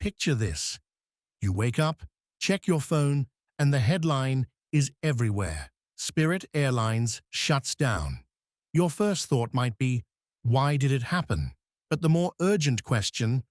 Picture this. You wake up, check your phone, and the headline is everywhere. Spirit Airlines shuts down. Your first thought might be, why did it happen? But the more urgent question,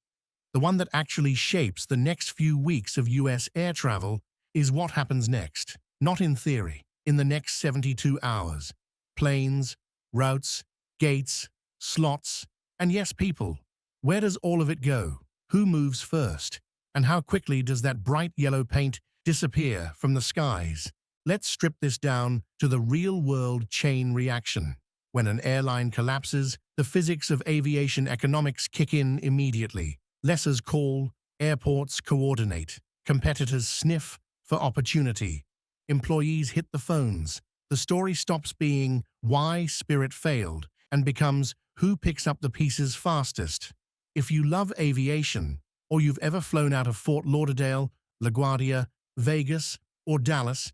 the one that actually shapes the next few weeks of US air travel, is what happens next. Not in theory, in the next 72 hours. Planes, routes, gates, slots, and yes, people. Where does all of it go? Who moves first? And how quickly does that bright yellow paint disappear from the skies? Let's strip this down to the real-world chain reaction. When an airline collapses, the physics of aviation economics kick in immediately. Lessors call, airports coordinate, competitors sniff for opportunity. Employees hit the phones. The story stops being why Spirit failed and becomes who picks up the pieces fastest. If you love aviation, or you've ever flown out of Fort Lauderdale, LaGuardia, Vegas, or Dallas,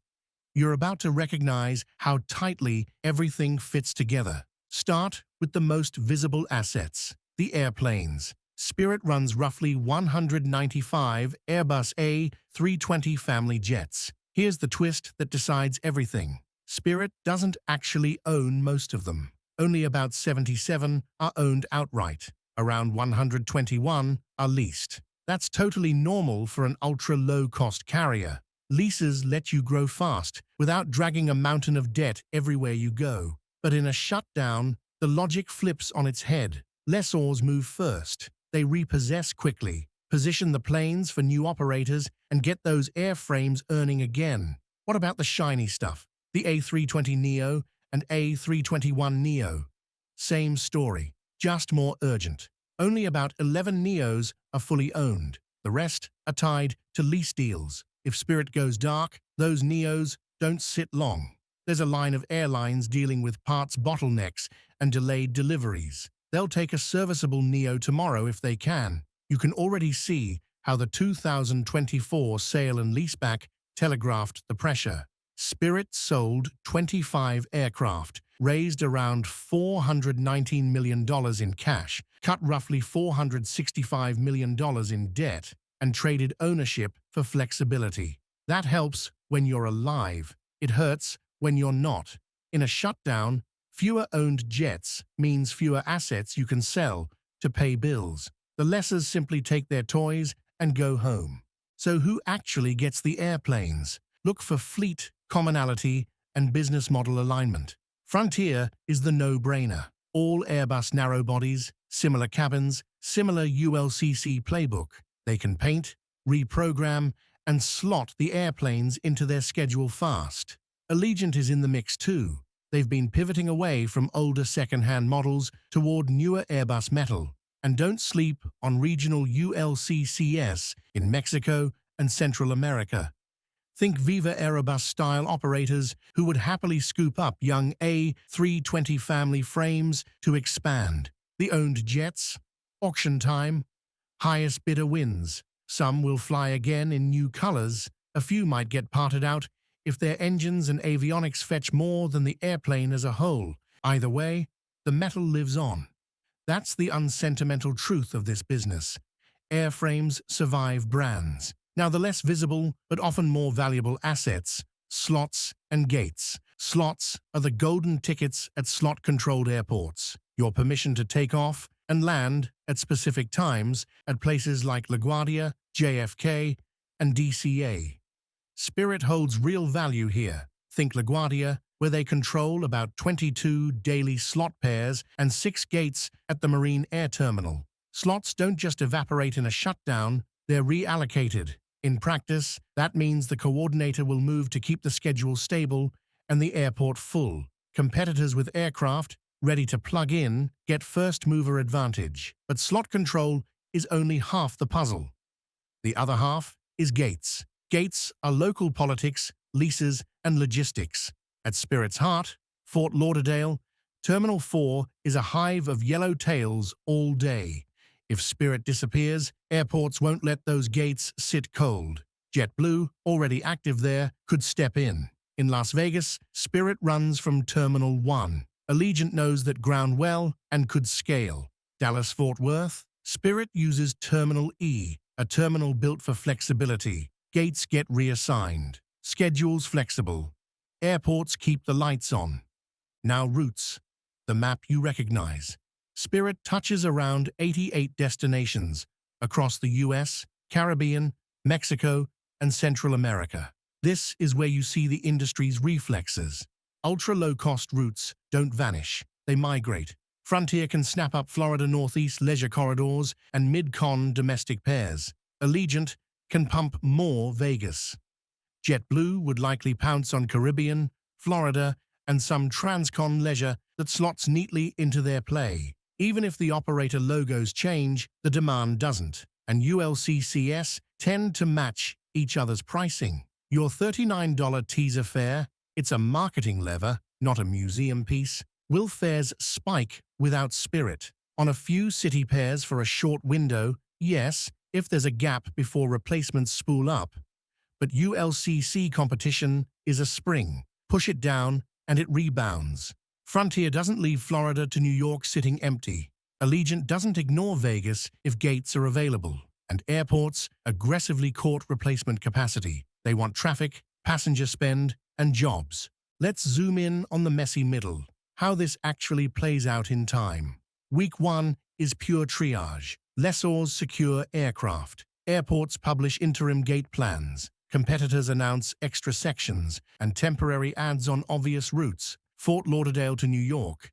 you're about to recognize how tightly everything fits together. Start with the most visible assets, the airplanes. Spirit runs roughly 195 Airbus A320 family jets. Here's the twist that decides everything. Spirit doesn't actually own most of them. Only about 77 are owned outright. Around 121 are leased. That's totally normal for an ultra-low-cost carrier. Leases let you grow fast without dragging a mountain of debt everywhere you go. But in a shutdown, the logic flips on its head. Lessors move first. They repossess quickly, position the planes for new operators, and get those airframes earning again. What about the shiny stuff? The A320neo and A321neo. Same story, just more urgent. Only about 11 neos are fully owned. The rest are tied to lease deals. If Spirit goes dark, those neos don't sit long. There's a line of airlines dealing with parts bottlenecks and delayed deliveries. They'll take a serviceable neo tomorrow if they can. You can already see how the 2024 sale and leaseback telegraphed the pressure. Spirit sold 25 aircraft, raised around $419 million in cash, cut roughly $465 million in debt, and traded ownership for flexibility. That helps when you're alive. It hurts when you're not. In a shutdown, fewer owned jets means fewer assets you can sell to pay bills. The lessors simply take their toys and go home. So who actually gets the airplanes? Look for fleet commonality and business model alignment. Frontier is the no-brainer. All Airbus narrow bodies, similar cabins, similar ULCC playbook. They can paint, reprogram, and slot the airplanes into their schedule fast. Allegiant is in the mix too. They've been pivoting away from older second-hand models toward newer Airbus metal. And don't sleep on regional ULCCs in Mexico and Central America. Think Viva Aerobus-style operators who would happily scoop up young A320 family frames to expand. The owned jets, auction time, highest bidder wins. Some will fly again in new colors. A few might get parted out if their engines and avionics fetch more than the airplane as a whole. Either way, the metal lives on. That's the unsentimental truth of this business. Airframes survive brands. Now the less visible, but often more valuable assets, slots and gates. Slots are the golden tickets at slot-controlled airports. Your permission to take off and land at specific times at places like LaGuardia, JFK, and DCA. Spirit holds real value here. Think LaGuardia, where they control about 22 daily slot pairs and 6 gates at the Marine Air Terminal. Slots don't just evaporate in a shutdown, they're reallocated. In practice, that means the coordinator will move to keep the schedule stable and the airport full. Competitors with aircraft ready to plug in get first-mover advantage. But slot control is only half the puzzle. The other half is gates. Gates are local politics, leases, and logistics. At Spirit's heart, Fort Lauderdale, Terminal 4 is a hive of yellow tails all day. If Spirit disappears, airports won't let those gates sit cold. JetBlue, already active there, could step in. In Las Vegas, Spirit runs from Terminal 1. Allegiant knows that ground well and could scale. Dallas-Fort Worth, Spirit uses Terminal E. a terminal built for flexibility. Gates get reassigned. Schedules flexible. Airports keep the lights on. Now routes, the map you recognize. Spirit touches around 88 destinations across the US, Caribbean, Mexico, and Central America. This is where you see the industry's reflexes. Ultra-low-cost routes don't vanish, they migrate. Frontier can snap up Florida Northeast leisure corridors and mid-con domestic pairs. Allegiant can pump more Vegas. JetBlue would likely pounce on Caribbean, Florida, and some transcon leisure that slots neatly into their play. Even if the operator logos change, the demand doesn't, and ULCCs tend to match each other's pricing. Your $39 teaser fare, it's a marketing lever, not a museum piece. Will fares spike without Spirit? On a few city pairs for a short window, yes, if there's a gap before replacements spool up. But ULCC competition is a spring. Push it down, and it rebounds. Frontier doesn't leave Florida to New York sitting empty. Allegiant doesn't ignore Vegas if gates are available. And airports aggressively court replacement capacity. They want traffic, passenger spend, and jobs. Let's zoom in on the messy middle. How this actually plays out in time. Week 1 is pure triage. Lessors secure aircraft. Airports publish interim gate plans. Competitors announce extra sections and temporary ads on obvious routes. Fort Lauderdale to New York.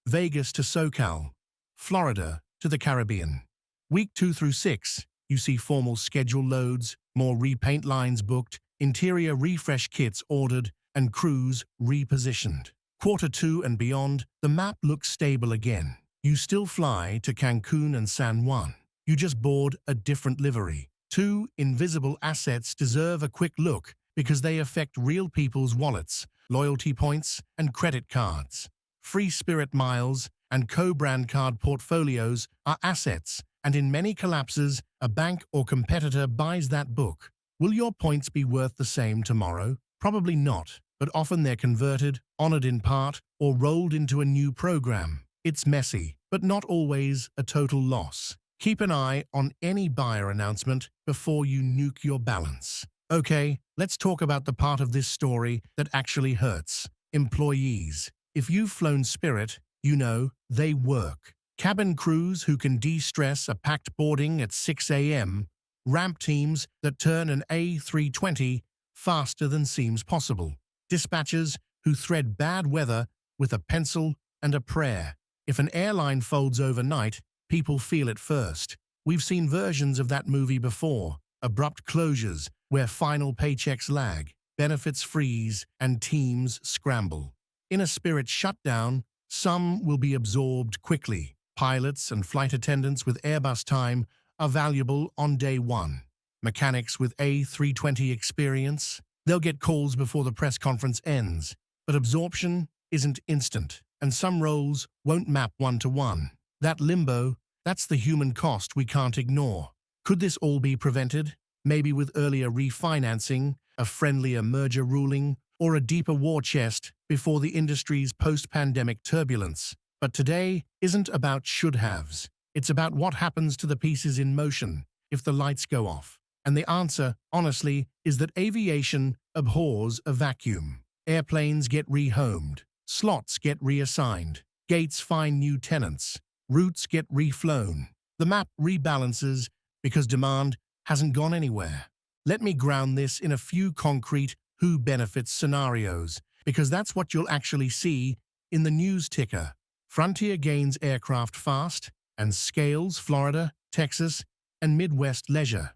Vegas to SoCal. Florida to the Caribbean. Week 2 through 6, you see formal schedule loads, more repaint lines booked, interior refresh kits ordered, and crews repositioned. Quarter 2 and beyond, the map looks stable again. You still fly to Cancun and San Juan. You just board a different livery. Two invisible assets deserve a quick look because they affect real people's wallets, loyalty points, and credit cards. Free Spirit miles and co-brand card portfolios are assets, and in many collapses, a bank or competitor buys that book. Will your points be worth the same tomorrow? Probably not, but often they're converted, honored in part, or rolled into a new program. It's messy, but not always a total loss. Keep an eye on any buyer announcement before you nuke your balance. Okay, let's talk about the part of this story that actually hurts. Employees. If you've flown Spirit, you know they work. Cabin crews who can de-stress a packed boarding at 6 a.m., ramp teams that turn an A320 faster than seems possible, dispatchers who thread bad weather with a pencil and a prayer. If an airline folds overnight, people feel it first. We've seen versions of that movie before. Abrupt closures where final paychecks lag, benefits freeze, and teams scramble. In a Spirit shutdown, some will be absorbed quickly. Pilots and flight attendants with Airbus time are valuable on day one. Mechanics with A320 experience, they'll get calls before the press conference ends. But absorption isn't instant, and some roles won't map one-to-one. That limbo, that's the human cost we can't ignore. Could this all be prevented? Maybe with earlier refinancing, a friendlier merger ruling, or a deeper war chest before the industry's post-pandemic turbulence. But today isn't about should-haves. It's about what happens to the pieces in motion if the lights go off. And the answer, honestly, is that aviation abhors a vacuum. Airplanes get rehomed, slots get reassigned, gates find new tenants, routes get reflown. The map rebalances because demand hasn't gone anywhere. Let me ground this in a few concrete who benefits scenarios, because that's what you'll actually see in the news ticker. Frontier gains aircraft fast and scales Florida, Texas, and Midwest leisure.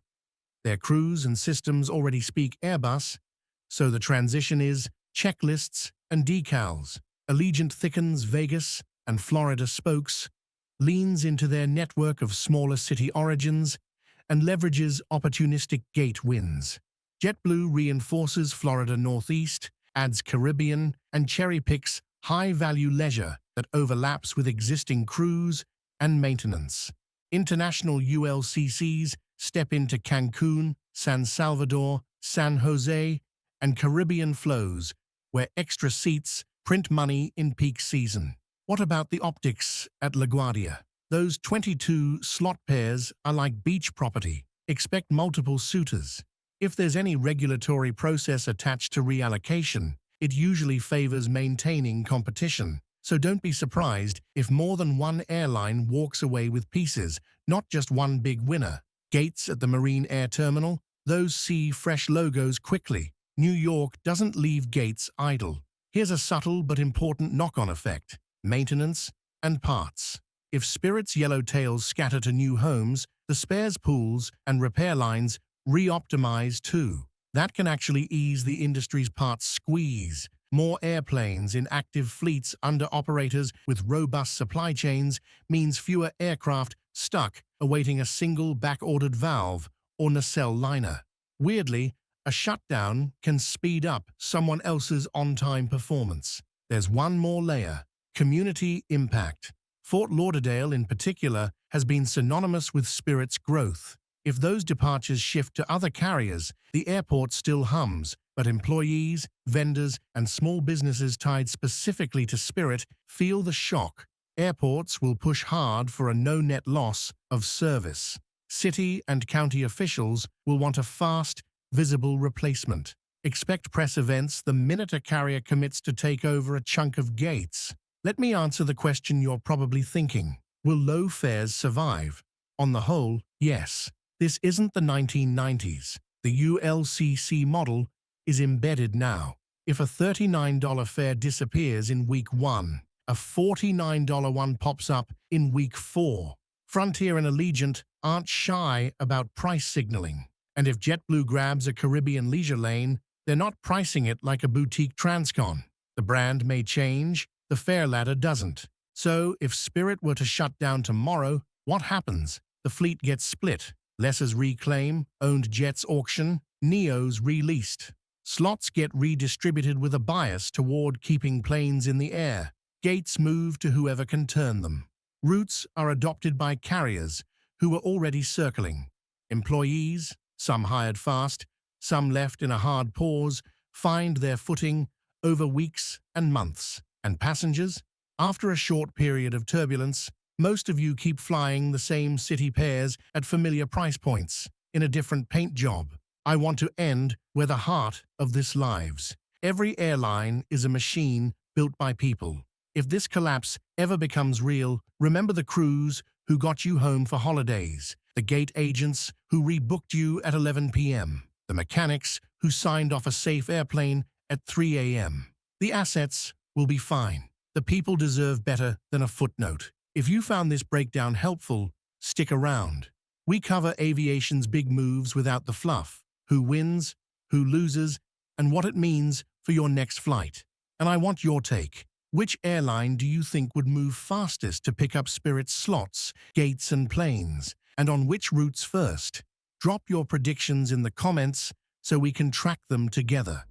Their crews and systems already speak Airbus, so the transition is checklists and decals. Allegiant thickens Vegas and Florida spokes, leans into their network of smaller city origins, and leverages opportunistic gate wins. JetBlue reinforces Florida Northeast, adds Caribbean, and cherry-picks high-value leisure that overlaps with existing crews and maintenance. International ULCCs step into Cancun, San Salvador, San Jose, and Caribbean flows, where extra seats print money in peak season. What about the optics at LaGuardia? Those 22 slot pairs are like beach property. Expect multiple suitors. If there's any regulatory process attached to reallocation, it usually favors maintaining competition. So don't be surprised if more than one airline walks away with pieces, not just one big winner. Gates at the Marine Air Terminal, those see fresh logos quickly. New York doesn't leave gates idle. Here's a subtle but important knock-on effect: maintenance and parts. If Spirit's yellow tails scatter to new homes, the spares pools and repair lines re-optimize too. That can actually ease the industry's parts squeeze. More airplanes in active fleets under operators with robust supply chains means fewer aircraft stuck awaiting a single back-ordered valve or nacelle liner. Weirdly, a shutdown can speed up someone else's on-time performance. There's one more layer: community impact. Fort Lauderdale, in particular, has been synonymous with Spirit's growth. If those departures shift to other carriers, the airport still hums, but employees, vendors, and small businesses tied specifically to Spirit feel the shock. Airports will push hard for a no-net loss of service. City and county officials will want a fast, visible replacement. Expect press events the minute a carrier commits to take over a chunk of gates. Let me answer the question you're probably thinking. Will low fares survive? On the whole, yes. This isn't the 1990s. The ULCC model is embedded now. If a $39 fare disappears in week 1, a $49 one pops up in week 4. Frontier and Allegiant aren't shy about price signaling. And if JetBlue grabs a Caribbean leisure lane, they're not pricing it like a boutique transcon. The brand may change, the fare ladder doesn't. So if Spirit were to shut down tomorrow, what happens? The fleet gets split. Lessors reclaim, owned jets auction, NEOs released. Slots get redistributed with a bias toward keeping planes in the air. Gates move to whoever can turn them. Routes are adopted by carriers who were already circling. Employees, some hired fast, some left in a hard pause, find their footing over weeks and months. And passengers? After a short period of turbulence, most of you keep flying the same city pairs at familiar price points, in a different paint job. I want to end where the heart of this lives. Every airline is a machine built by people. If this collapse ever becomes real, remember the crews who got you home for holidays, the gate agents who rebooked you at 11 p.m., the mechanics who signed off a safe airplane at 3 a.m. The assets will be fine. The people deserve better than a footnote. If you found this breakdown helpful, stick around. We cover aviation's big moves without the fluff: who wins, who loses, and what it means for your next flight. And I want your take. Which airline do you think would move fastest to pick up Spirit's slots, gates, and planes? And on which routes first? Drop your predictions in the comments so we can track them together.